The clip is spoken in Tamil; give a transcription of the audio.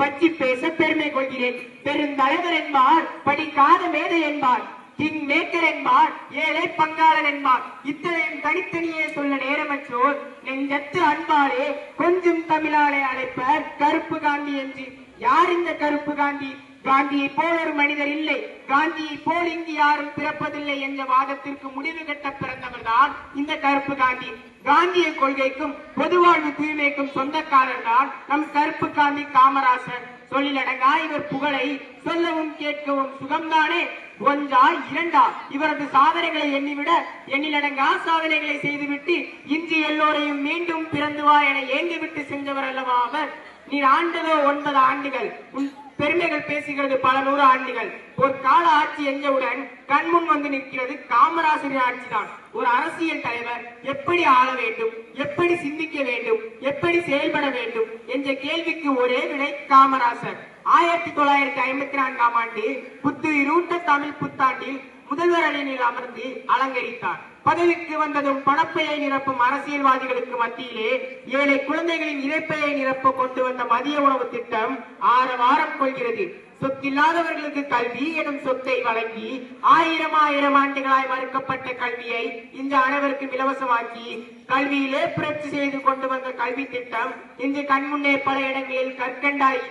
பற்றி பேச பெருமை கொள்கிறேன். பெருந்தலைவர் என்பார், படிக்காத மேதை என்பார், கிங் மேக்கர் என்பார், ஏழை பங்காளன் என்பார். இத்தனையும் தனித்தனியே சொல்ல நேரமற்றோர் நெஞ்சத்து அன்பாலே கொஞ்சம் தமிழாலே அழைப்பர் கருப்பு காந்தி என்று. யார் இந்த கருப்பு காந்தி? காந்தியை போல் ஒரு மனிதர் இல்லை, காந்தியை போல் இங்கு யாரும் பிறப்பதில்லை என்ற வாதத்திற்கு முடிவு கட்ட பிறந்தவர் தான் இந்த கருப்பு காந்தி. காந்திய கொள்கைக்கும் பொதுவாழ்வு தூய்மைக்கும் சொந்தக்காரர் தான் நம் கருப்பு காந்தி காமராசர். சொல்லிலடங்கா இவர் புகழை சொல்லவும் கேட்கவும் சுகம்தானே. ஒன்றா இரண்டா இவரது சாதனைகளை எண்ணிவிட எண்ணிலடங்கா சாதனைகளை செய்துவிட்டு இன்று எல்லோரையும் மீண்டும் பிறந்து வா என ஏங்கிவிட்டு சென்றவர் அல்லவா அவர். நீர் ஆண்டதோ 9 ஆண்டுகள், உன் பெருமைகள் பேசுகிறது பல 100 ஆண்டுகள். ஒரு கால ஆட்சி எஞ்சவுடன் கண்முன் வந்து நிற்கிறது காமராசரின் ஆட்சிதான். ஒரு அரசியல் தலைவர் எப்படி ஆள வேண்டும், எப்படி சிந்திக்க வேண்டும், எப்படி செயல்பட வேண்டும் என்ற கேள்விக்கு ஒரே விடை காமராசர். 1954ஆம் ஆண்டு புத்துயிரூட்ட தமிழ் புத்தாண்டில் முதல்வர் அணியில் அமர்ந்து அலங்கரித்தார். பதவிக்கு வந்ததும் பணப்பையை நிரப்பும் அரசியல்வாதிகளுக்கு மத்தியிலே ஏழை குழந்தைகளின் இறைப்பையை நிரப்ப கொண்டு வந்த மதிய உணவு திட்டம் ஆரவாரம் கொள்கிறது. சொத்தில்லாதவர்களுக்கு கல்வி எனும் சொத்தை வழங்கி 1000 ஆண்டுகளாய் மறுக்கப்பட்ட கல்வியை இன்று அனைவருக்கும் இலவசமாக்கி கல்வியிலே புரட்சி செய்து கொண்டு வந்த கல்வி திட்டம் இன்று கண்முன்னே பல இடங்களில் கற்கண்டாய்